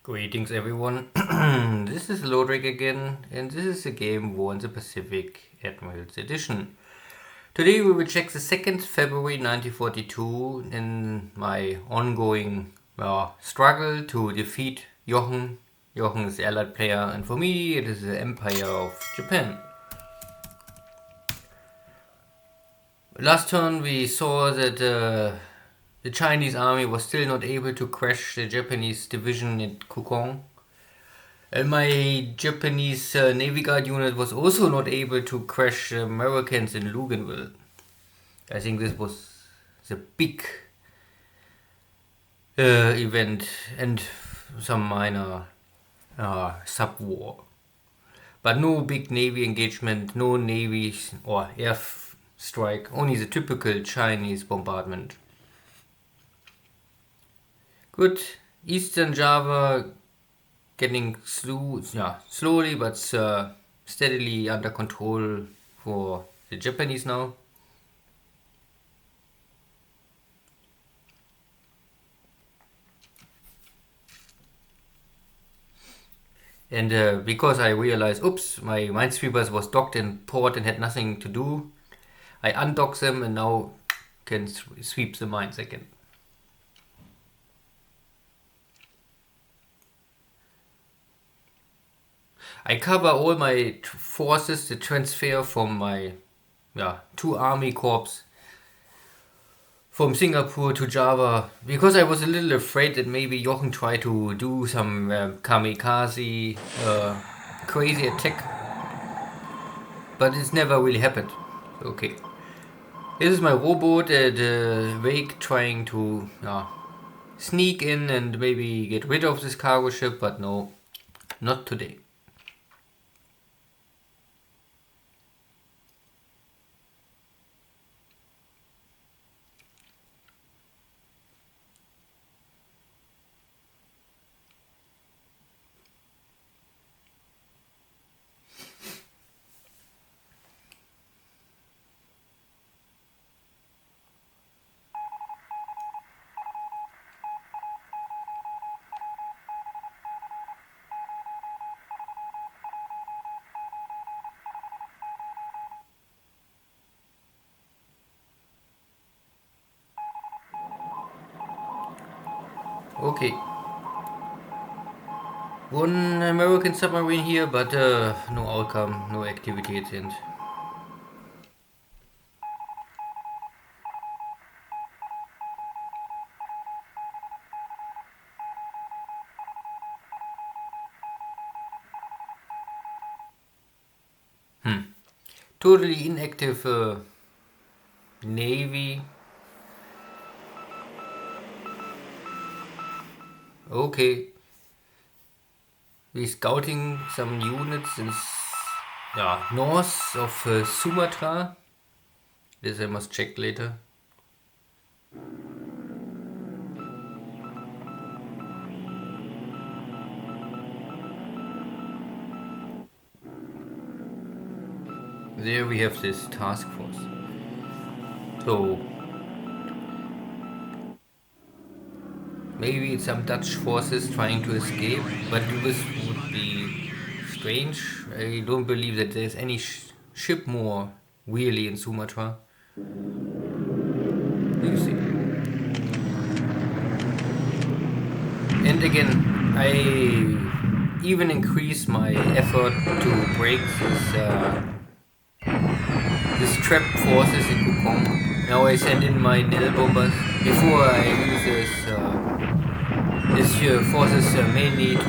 Greetings everyone, this is Lodrik again, and this is the game War in the Pacific Admirals Edition. Today we will check the 2nd February 1942 in my ongoing struggle to defeat Jochen. Jochen is the allied player, and for me it is the Empire of Japan. Last turn we saw that the Chinese army was still not able to crash the Japanese division in Kukong. And my Japanese Navy Guard unit was also not able to crash the Americans in Luganville. I think this was the big event and some minor sub-war. But no big Navy engagement, no Navy or air strike, only the typical Chinese bombardment. Good. Eastern Java getting slowly but steadily under control for the Japanese now. And because I realized, oops, my minesweepers was docked in port and had nothing to do, I undocked them and now can sweep the mines again. I cover all my forces, the transfer from my 2 army corps from Singapore to Java, because I was a little afraid that maybe Jochen tried to do some kamikaze crazy attack, but it's never really happened. Okay. This is my rowboat at wake trying to sneak in and maybe get rid of this cargo ship, but no, not today. Okay. 1 American submarine here, but no outcome, no activity at the end. Totally inactive Navy. Okay. We're scouting some units in north of Sumatra. This I must check later. There we have this task force. So maybe it's some Dutch forces trying to escape, but this would be strange. I don't believe that there's any ship more really in Sumatra. You see. And again, I even increase my effort to break this trap forces in Kukong. Now I send in my naval bombers before I use this forces mainly to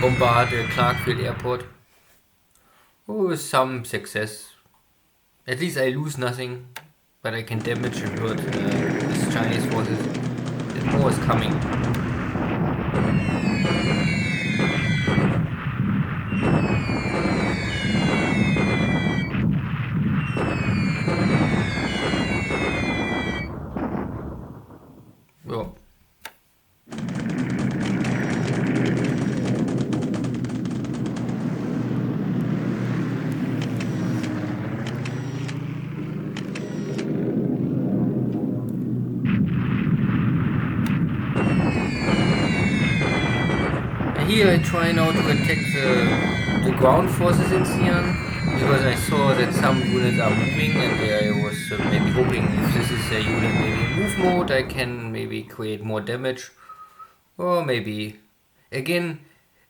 bombard Clarkfield Airport. Oh, with some success. At least I lose nothing, but I can damage and hurt these Chinese forces. And more is coming. Well. here I try now to attack the ground forces in Xi'an, because I saw that some units are moving, and I was maybe hoping if this is a unit maybe in move mode, I can maybe create more damage. Or maybe, again,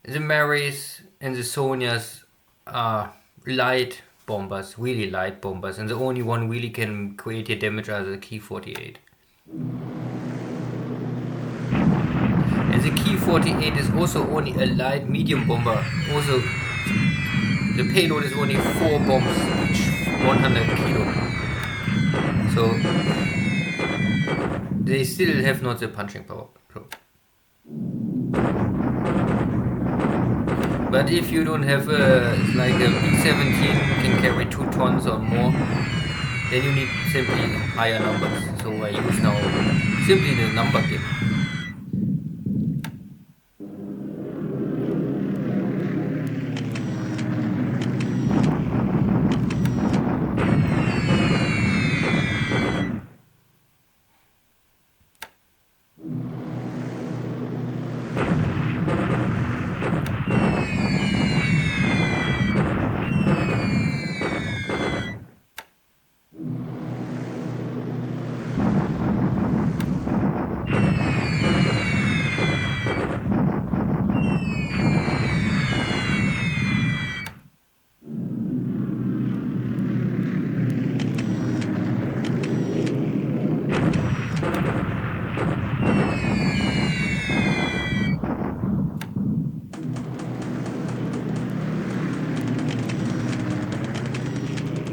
the Marys and the Sonias are light bombers, really light bombers, and the only one really can create your damage are the Key 48. And the Key 48 is also only a light medium bomber. Also, the payload is only 4 bombs each 100 kilo. So, they still have not the punching power. But if you don't have like a B-17 can carry 2 tons or more, then you need simply higher numbers. So I use now simply the number game.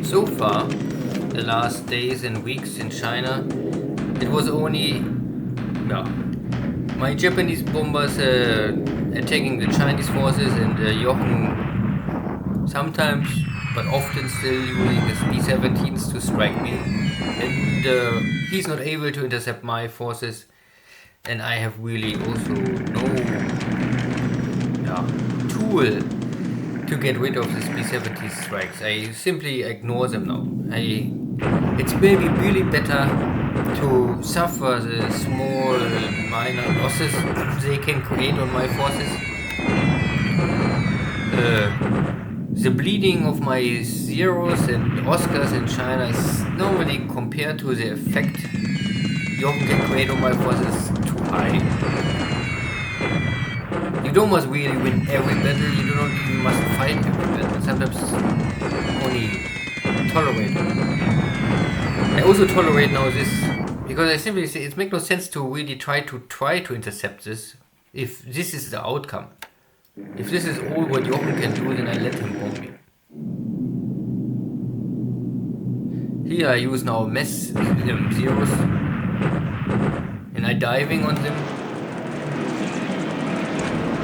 So far, the last days and weeks in China, it was only my Japanese bombers attacking the Chinese forces, and Jochen sometimes, but often still using his B-17s to strike me. And he's not able to intercept my forces, and I have really also no tool to get rid of these B-17 strikes. I simply ignore them now. It's maybe really better to suffer the small minor losses they can create on my forces. The bleeding of my Zeros and Oscars in China is normally, compared to the effect Jochen can create on my forces, too high. You don't must really win every battle, you do not even must fight every battle, sometimes only tolerate. I also tolerate now this, because I simply say it makes no sense to really try to intercept this, if this is the outcome. If this is all what Jochen can do, then I let him bomb me. Here I use now mass Zeros, and I diving on them.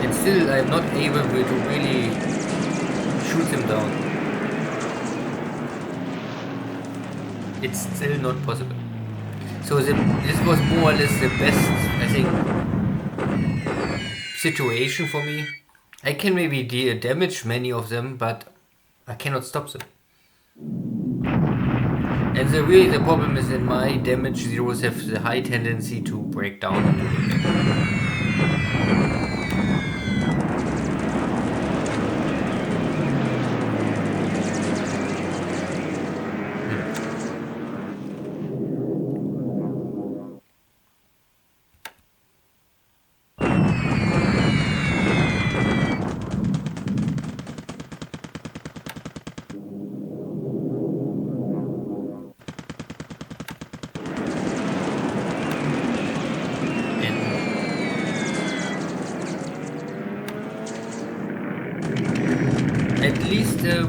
And still I'm not able to really shoot them down. It's still not possible. So this was more or less the best, I think, situation for me. I can maybe damage many of them, but I cannot stop them. And the problem is that my damage Zeros have the high tendency to break down into the game.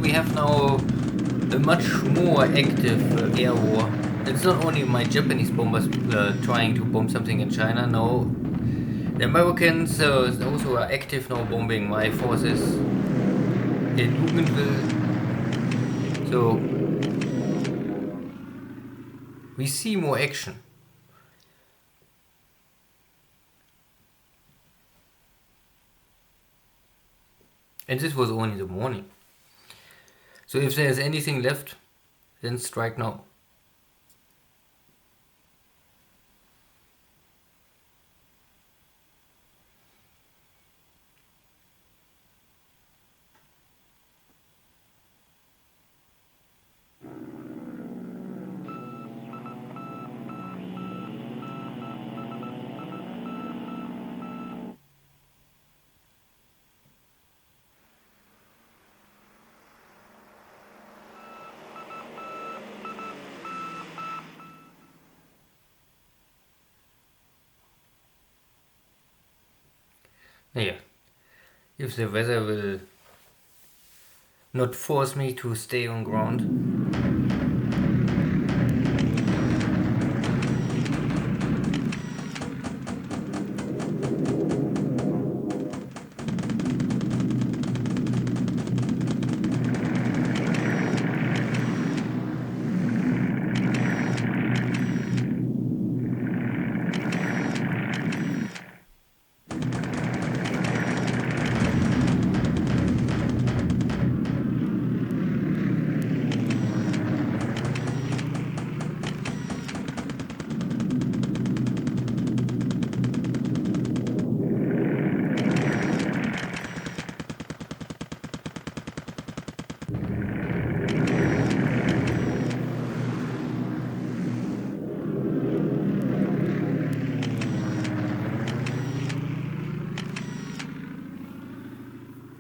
We have now a much more active air war. It's not only my Japanese bombers trying to bomb something in China, no. The Americans also are active now bombing my forces in Luganville. So we see more action. And this was only the morning. So if there's anything left, then strike now. Yeah, if the weather will not force me to stay on ground.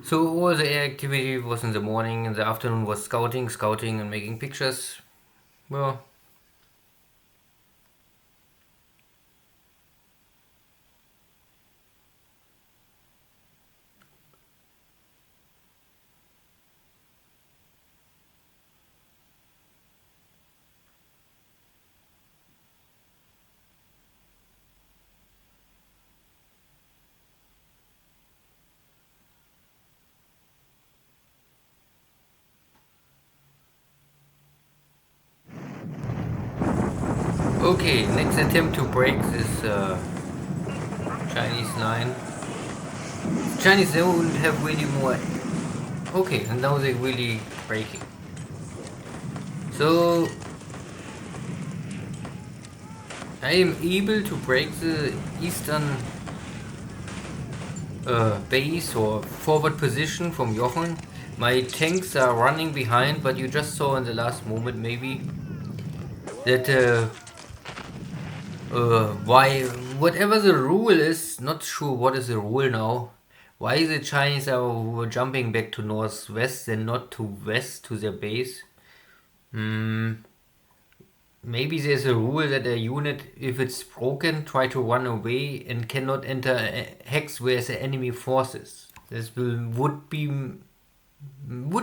So all the activity was in the morning, in the afternoon was scouting and making pictures. Well, okay, next attempt to break this Chinese line. Chinese don't have really more. Okay, and now they're really breaking. So I am able to break the eastern base or forward position from Jochen. My tanks are running behind, but you just saw in the last moment maybe that why whatever the rule is, not sure what is the rule now. Why the Chinese are jumping back to northwest and not to west to their base? Maybe there's a rule that a unit, if it's broken, try to run away and cannot enter a hex where the enemy forces. This would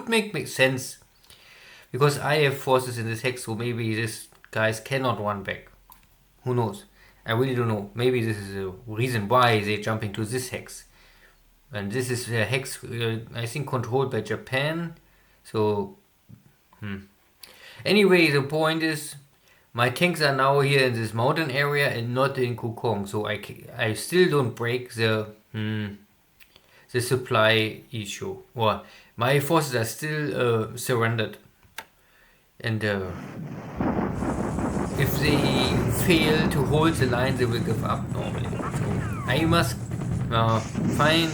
make sense because I have forces in this hex, so maybe these guys cannot run back. Who knows? I really don't know. Maybe this is a reason why they jump into this hex, and this is a hex I think controlled by Japan. So anyway, the point is my tanks are now here in this mountain area and not in Kukong, so I still don't break the supply issue. Or my forces are still surrendered, and if they fail to hold the line, they will give up normally. So I must find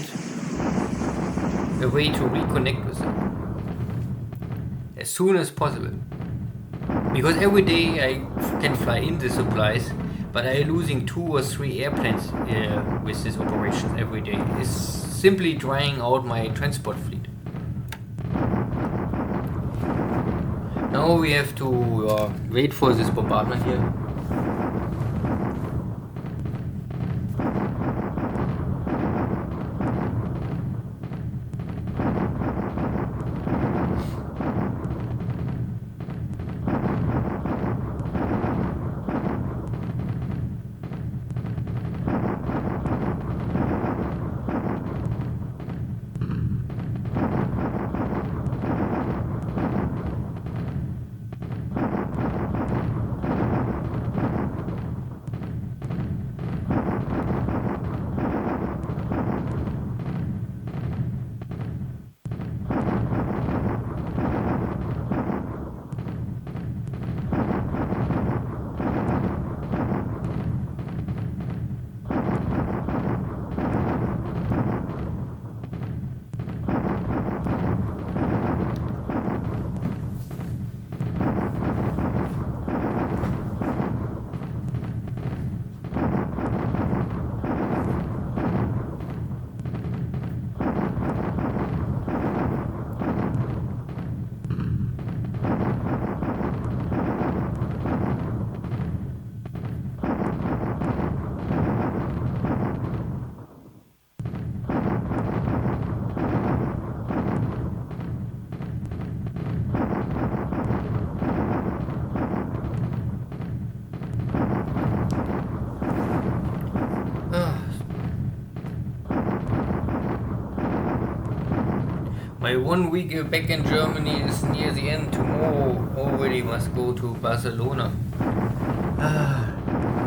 a way to reconnect with them as soon as possible. Because every day I can fly in the supplies, but I'm losing 2 or 3 airplanes with this operation every day. It's simply drying out my transport fleet. Now we have to wait for this bombardment here. My 1 week back in Germany is near the end. Tomorrow already must go to Barcelona.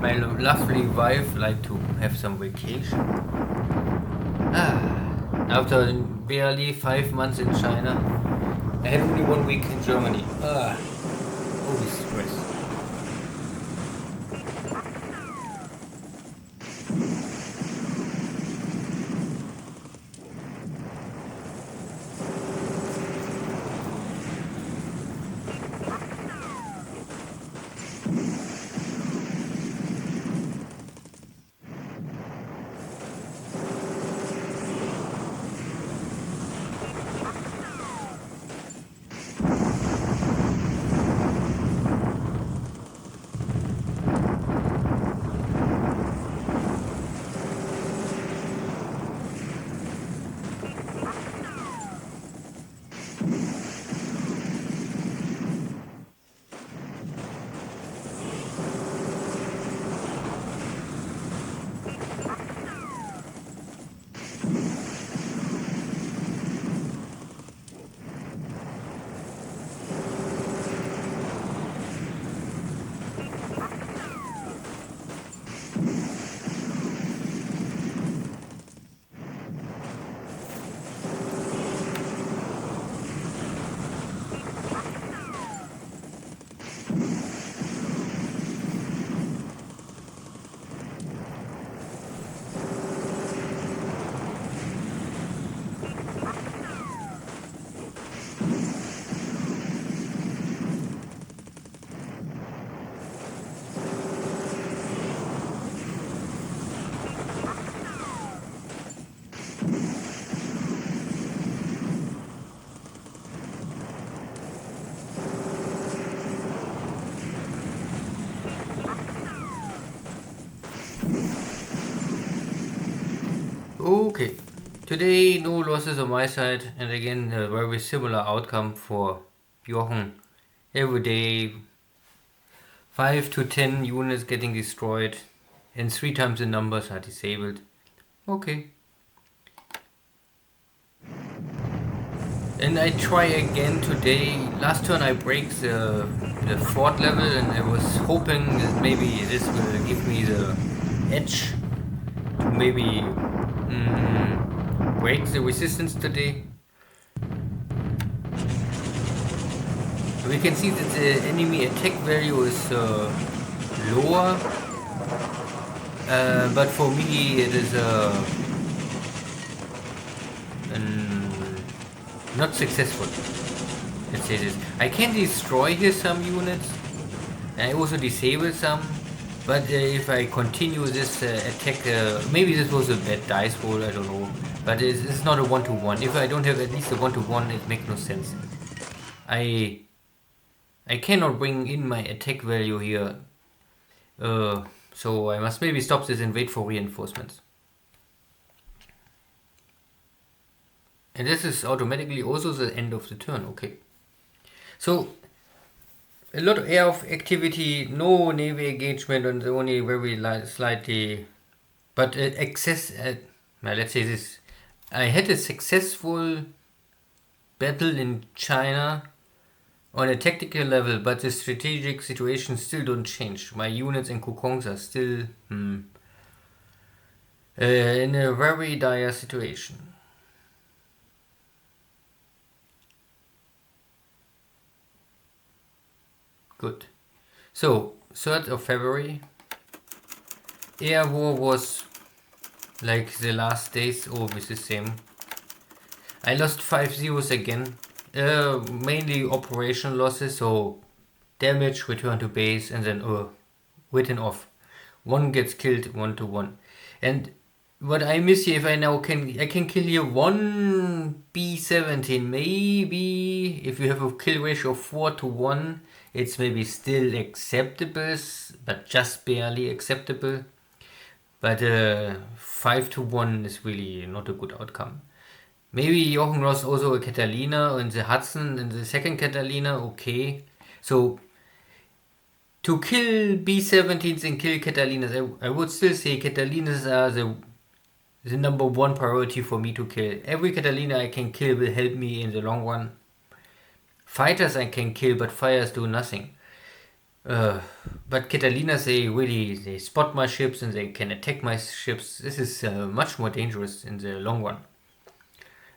My lovely wife like to have some vacation. After barely 5 months in China, I had only 1 week in Germany. Always stress. Okay, today no losses on my side, and again a very similar outcome for Jochen. Every day 5 to 10 units getting destroyed, and 3 times the numbers are disabled. Okay. And I try again today. Last turn I break the fourth level, and I was hoping that maybe this will give me the edge to maybe break the resistance today. We can see that the enemy attack value is lower, but for me it is not successful. Let's say this. I can destroy here some units. I also disable some. But if I continue this attack, maybe this was a bad dice roll, I don't know. But it's not a one-to-one. If I don't have at least a one-to-one, it makes no sense. I cannot bring in my attack value here. So I must maybe stop this and wait for reinforcements. And this is automatically also the end of the turn, okay. So, a lot of air activity, no navy engagement, and only very slightly, but let's say this, I had a successful battle in China on a tactical level, but the strategic situation still don't change. My units and Kokongs are still in a very dire situation. Good. So, 3rd of February. Air war was like the last days, always the same. I lost 5 zeros again. Mainly operational losses, so damage, return to base, and then written off. One gets killed 1-1. And what I miss here, if I now I can kill here one B-17. Maybe if you have a kill ratio of 4-1, it's maybe still acceptable, but just barely acceptable. But 5-1 is really not a good outcome. Maybe Jochen lost also a Catalina in the Hudson, in the second Catalina, okay. So, to kill B-17s and kill Catalinas, I would still say Catalinas are the number one priority for me to kill. Every Catalina I can kill will help me in the long run. Fighters I can kill, but fires do nothing. But Catalinas, they spot my ships and they can attack my ships. This is much more dangerous in the long run.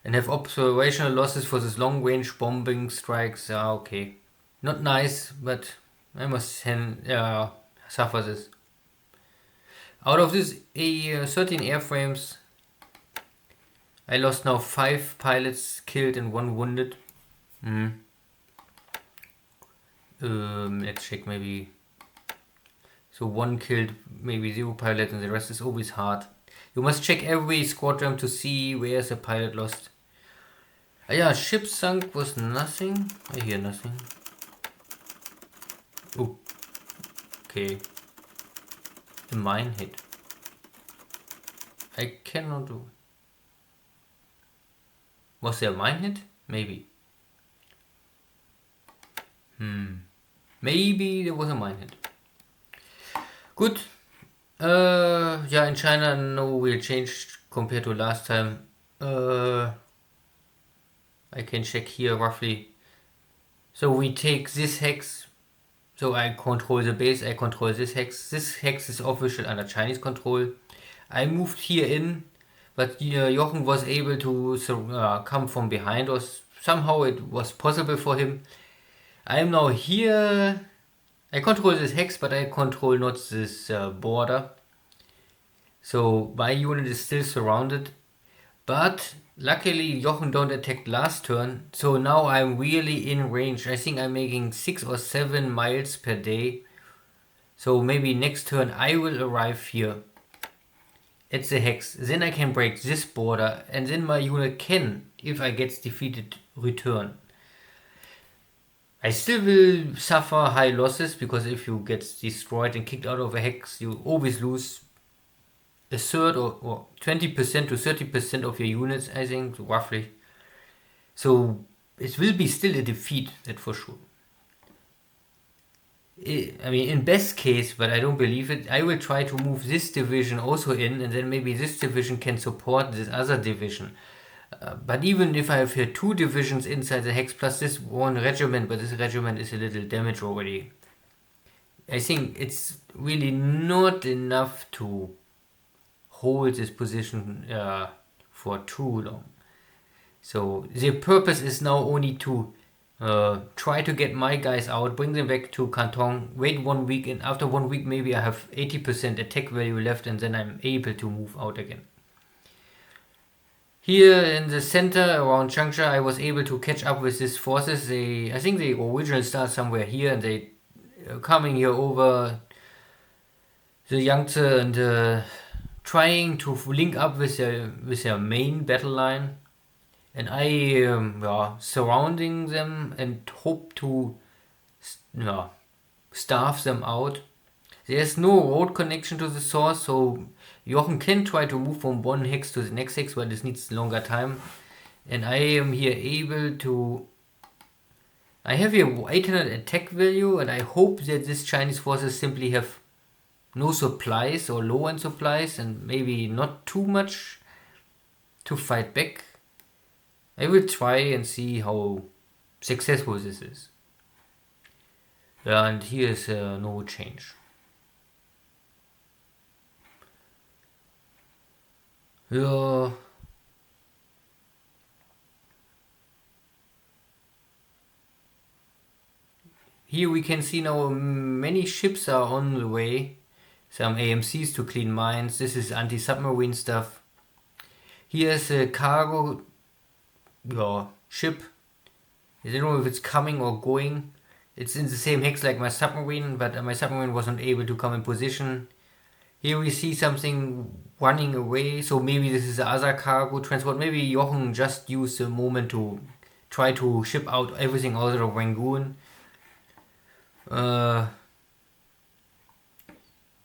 And have observational losses for this long range bombing strikes. Okay. Not nice, but I must suffer this. Out of this 13 airframes, I lost now 5 pilots killed and 1 wounded. Let's check maybe. So 1 killed, maybe 0 pilot, and the rest is always hard. You must check every squadron to see where's a pilot lost. Yeah, ship sunk was nothing. I hear nothing. Oh, okay. A mine hit. I cannot do. Was there a mine hit? Maybe. Maybe there was a mine hit. Good. Yeah, in China, no real change compared to last time. I can check here roughly. So we take this hex. So I control the base, I control this hex. This hex is official under Chinese control. I moved here in, but Jochen was able to come from behind us. Somehow it was possible for him. I am now here. I control this hex, but I control not this border. So my unit is still surrounded. But luckily Jochen don't attack last turn. So now I'm really in range. I think I'm making 6 or 7 miles per day. So maybe next turn I will arrive here at the hex. Then I can break this border. And then my unit can, if I get defeated, return. I still will suffer high losses, because if you get destroyed and kicked out of a hex, you always lose a third or 20% to 30% of your units, I think, roughly. So it will be still a defeat, that for sure. I mean, in best case, but I don't believe it, I will try to move this division also in, and then maybe this division can support this other division. But even if I have here 2 divisions inside the hex plus this 1 regiment, but this regiment is a little damaged already, I think it's really not enough to hold this position for too long. So the purpose is now only to try to get my guys out, bring them back to Canton, wait 1 week, and after 1 week maybe I have 80% attack value left, and then I'm able to move out again. Here in the center around Changsha, I was able to catch up with these forces. I think they originally start somewhere here, and they coming here over the Yangtze and trying to link up with their main battle line. And I surrounding them and hope to starve them out. There's no road connection to the source, so Jochen can try to move from one hex to the next hex, but this needs longer time. And I am here able to... I have here 800 attack value, and I hope that these Chinese forces simply have no supplies or low on supplies, and maybe not too much to fight back. I will try and see how successful this is. And here is no change. Yeah. Here we can see now many ships are on the way. Some AMCs to clean mines. This is anti-submarine stuff. Here's a cargo ship. I don't know if it's coming or going. It's in the same hex like my submarine, but my submarine wasn't able to come in position. Here we see something running away, so maybe this is the other cargo transport. Maybe Jochen just used the moment to try to ship out everything out of Rangoon. And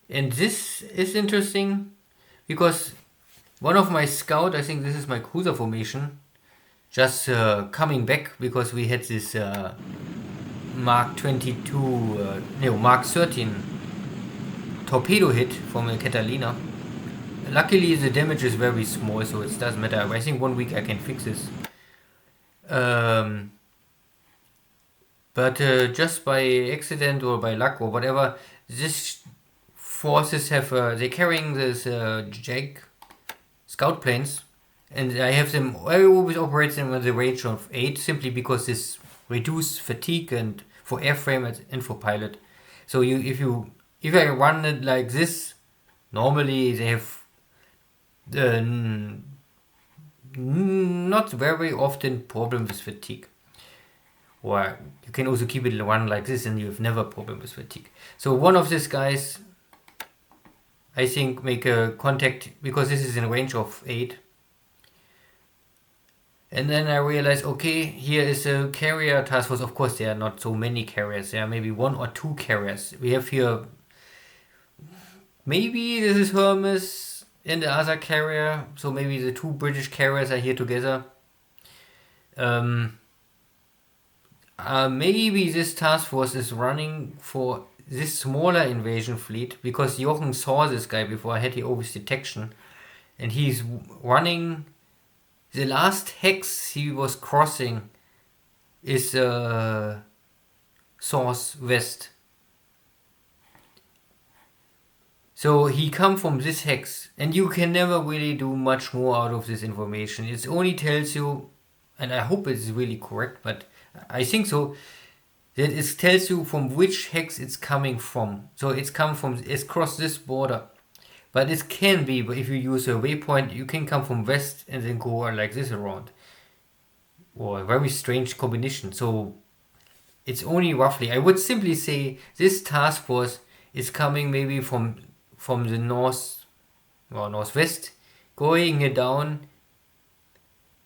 this is interesting because one of my scout, I think this is my cruiser formation, just coming back because we had this Mark 13 torpedo hit from a Catalina. Luckily, the damage is very small, so it doesn't matter. I think 1 week I can fix this. But just by accident or by luck or whatever, this forces have they're carrying this Jag scout planes, and I have them. I always operate them at the range of 8, simply because this reduce fatigue and for airframe and for pilot. So if I run it like this, normally they have not very often problem with fatigue. Or you can also keep it run like this and you have never problem with fatigue. So one of these guys, I think, make a contact, because this is in a range of 8. And then I realize, okay, here is a carrier task force. Of course, there are not so many carriers. There are maybe 1 or 2 carriers. We have here, maybe this is Hermes and the other carrier. So maybe the 2 British carriers are here together. Maybe this task force is running for this smaller invasion fleet, because Jochen saw this guy before. I had the always detection, and he's running. The last hex he was crossing is source west. So he come from this hex, and you can never really do much more out of this information. It only tells you, and I hope it's really correct, but I think so, that it tells you from which hex it's coming from. So it's crossed this border. But it can be, but if you use a waypoint, you can come from west and then go like this around. Or a very strange combination. So it's only roughly. I would simply say this task force is coming maybe from the north or northwest, going here down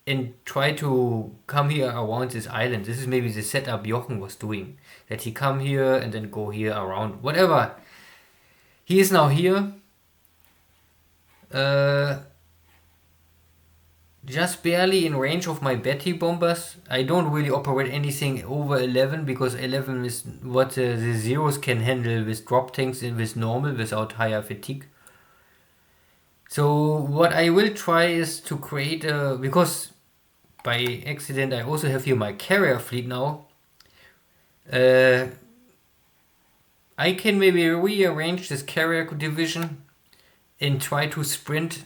and try to come here around this island. This is maybe the setup Jochen was doing. That he come here and then go here around. Whatever. He is now here. Just barely in range of my Betty bombers. I don't really operate anything over 11, because 11 is what the zeros can handle with drop tanks and with normal without higher fatigue. So what I will try is to create because by accident I also have here my carrier fleet now. I can maybe rearrange this carrier division and try to sprint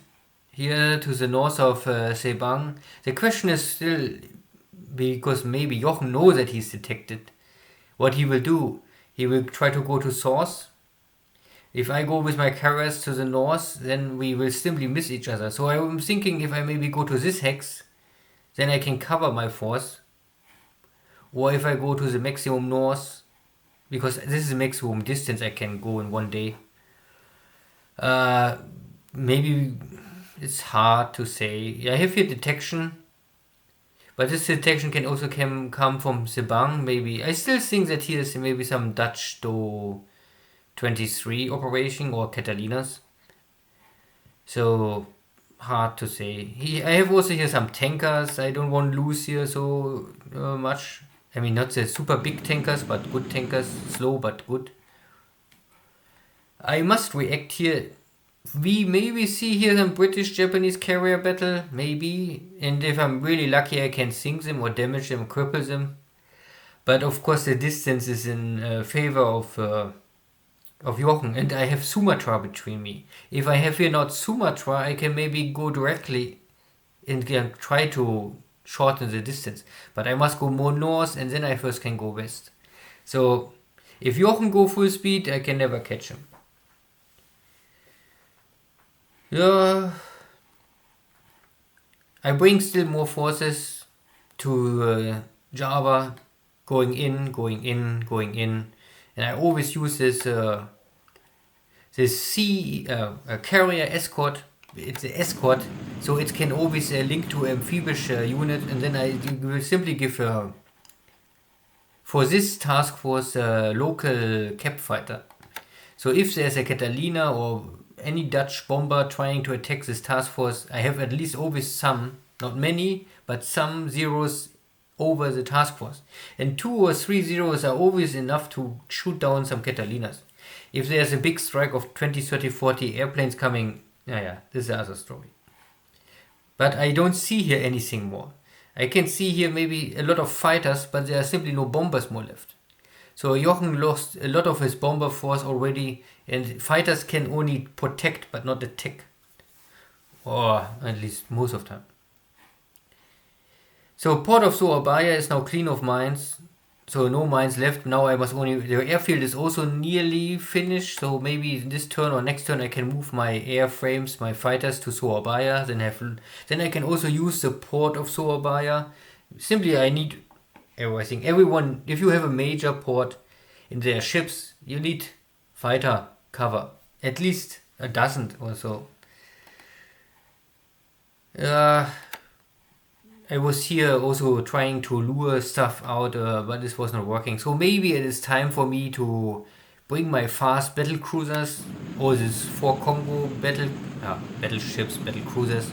here to the north of Sebang. The question is still, because maybe Jochen knows that he's detected, what he will do. He will try to go to source. If I go with my carriers to the north, then we will simply miss each other. So I'm thinking, if I maybe go to this hex, then I can cover my force. Or if I go to the maximum north, because this is the maximum distance I can go in one day. Maybe it's hard to say. I have here detection, but this detection can also come from Sebang. Maybe I still think that here is maybe some Dutch Do 23 operation or Catalinas. So hard to say. I have also here some tankers. I don't want to lose here so much. I mean, not the super big tankers, but good tankers, slow but good. I must react here. We maybe see here some British-Japanese carrier battle, maybe. And if I'm really lucky, I can sink them or damage them, cripple them. But of course, the distance is in favor of Jochen. And I have Sumatra between me. If I have here not Sumatra, I can maybe go directly and try to shorten the distance. But I must go more north, and then I first can go west. So if Jochen go full speed, I can never catch him. Yeah, I bring still more forces to Java, going in, and I always use this carrier escort. It's an escort, so it can always link to amphibious unit, and then I will simply give for this task force a local cap fighter. So if there's a Catalina or any Dutch bomber trying to attack this task force, I have at least always some, not many, but some zeros over the task force. And 2 or 3 zeros are always enough to shoot down some Catalinas. If there's a big strike of 20, 30, 40 airplanes coming, Yeah, this is the other story. But I don't see here anything more. I can see here maybe a lot of fighters, but there are simply no bombers more left. So Jochen lost a lot of his bomber force already, and fighters can only protect but not attack. Or at least most of time. So Port of Surabaya is now clean of mines. So no mines left. Now I must only... The airfield is also nearly finished. So maybe this turn or next turn I can move my airframes, my fighters to Surabaya. Then I can also use the Port of Surabaya. Simply I need... I think everyone... If you have a major port in their ships, you need fighter cover. At least a dozen or so. I was here also trying to lure stuff out, but this was not working. So maybe it is time for me to bring my fast battle cruisers, all these 4 Congo battleships, battle cruisers,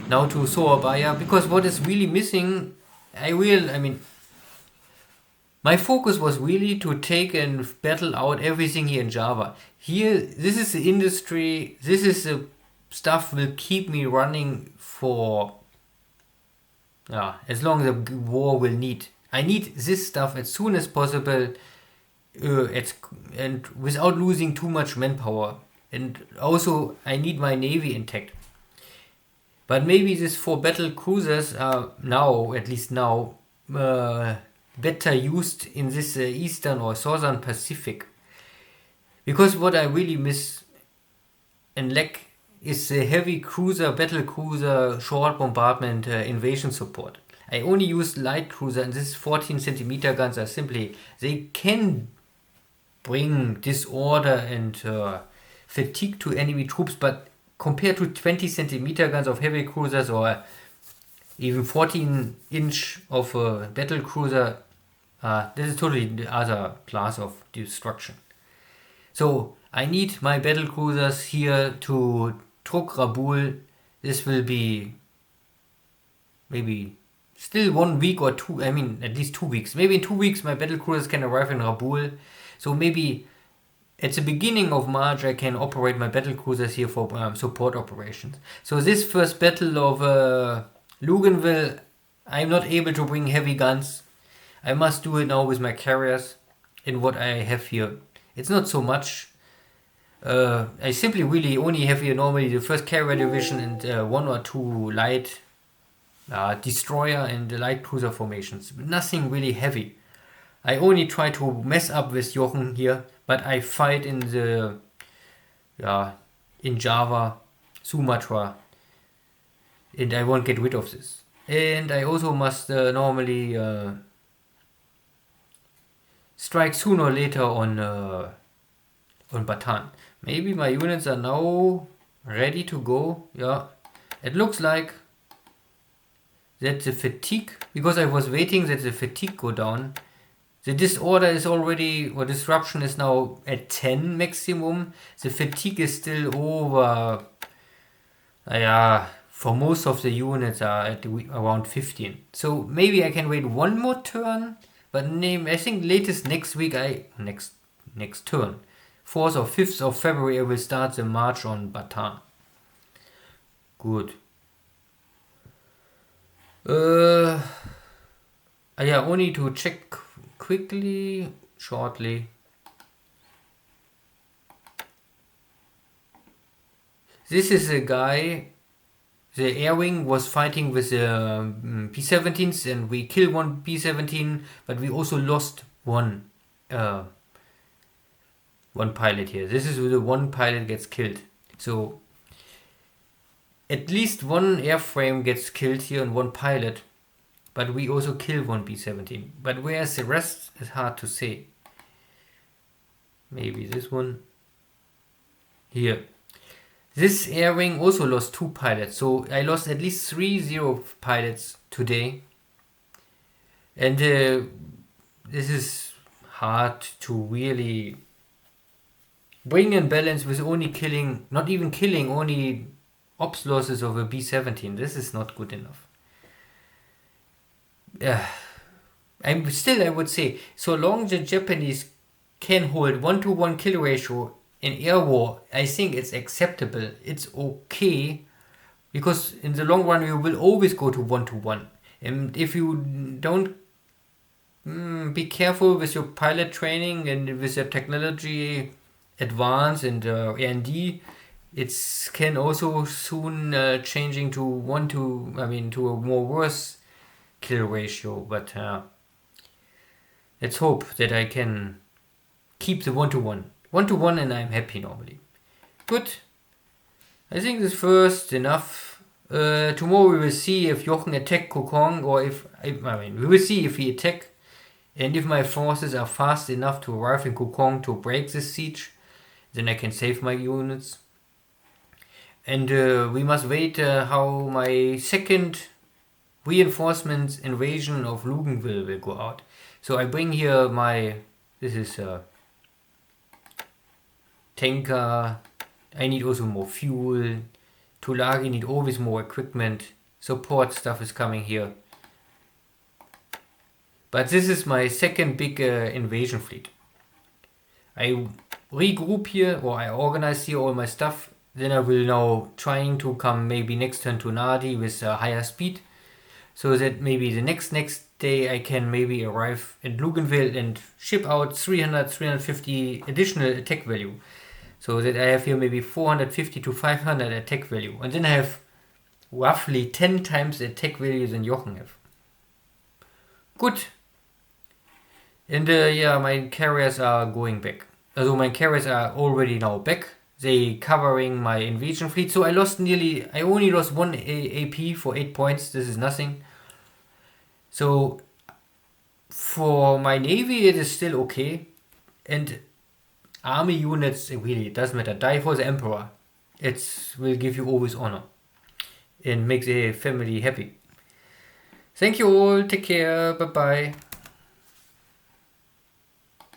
now to Surabaya. Because what is really missing, my focus was really to take and battle out everything here in Java. Here, this is the industry, this is the stuff will keep me running for as long as the war will need. I need this stuff as soon as possible, and without losing too much manpower. And also, I need my navy intact. But maybe these 4 battle cruisers are now, at least now, better used in this eastern or southern Pacific. Because what I really miss and lack is the heavy cruiser, battle cruiser, short bombardment invasion support. I only use light cruiser, and this 14 centimeter guns are simply, they can bring disorder and fatigue to enemy troops, but compared to 20 centimeter guns of heavy cruisers or even 14-inch of a battle cruiser, this is totally the other class of destruction. So I need my battle cruisers here to Truk Rabul. This will be maybe still 1 week or 2, at least 2 weeks. Maybe in 2 weeks my battle cruisers can arrive in Rabul. So maybe at the beginning of March I can operate my battle cruisers here for support operations. So this first battle of Luganville, I'm not able to bring heavy guns. I must do it now with my carriers in what I have here. It's not so much. I simply really only have here normally the first carrier division and 1 or 2 light destroyer and light cruiser formations. Nothing really heavy. I only try to mess up with Jochen here, but I fight in Java, Sumatra, and I won't get rid of this. And I also must normally strike sooner or later on Bataan. Maybe my units are now ready to go. Yeah, it looks like that the fatigue, because I was waiting that the fatigue go down. The disorder is already, or disruption is now at 10 maximum. The fatigue is still over. For most of the units are at around 15. So maybe I can wait 1 more turn. But I think latest next week, next turn, 4th or 5th of February, I will start the march on Bataan. Good. Only to check quickly, shortly. This is a guy, the air wing was fighting with the P-17s, and we killed 1 P-17, but we also lost one pilot here. This is where the 1 pilot gets killed. So at least 1 airframe gets killed here and 1 pilot, but we also kill 1 P-17. But where's the rest is hard to say. Maybe this one here. This air wing also lost 2 pilots, so I lost at least 3 zero pilots today. And this is hard to really bring in balance with only killing, not even killing, only ops losses of a B-17. This is not good enough. I would say, so long the Japanese can hold 1-to-1 kill ratio in air war, I think it's acceptable. It's okay because in the long run you will always go to 1-1. And if you don't be careful with your pilot training and with your technology advance and R&D, it can also soon changing to to a more worse kill ratio. But let's hope that I can keep the 1-1. 1-1 and I'm happy normally. Good. I think this first enough. Tomorrow we will see if Jochen attack Kokong or if we will see if he attack and if my forces are fast enough to arrive in Kokong to break this siege, then I can save my units. And we must wait how my second reinforcements invasion of Luganville will go out. So I bring here this is tanker. I need also more fuel. Tulagi need always more equipment. Support stuff is coming here. But this is my second big invasion fleet. I regroup here, or I organize here all my stuff. Then I will now trying to come maybe next turn to Nadi with higher speed. So that maybe the next day I can maybe arrive in Luganville and ship out 350 additional attack value. So that I have here maybe 450 to 500 attack value. And then I have roughly 10 times the attack value than Jochen have. Good. And my carriers are going back. Also my carriers are already now back. They covering my invasion fleet. So I only lost 1 AP for 8 points. This is nothing. So for my navy it is still okay. And army units, it doesn't matter. Die for the emperor. It will give you always honor. And make the family happy. Thank you all. Take care. Bye bye.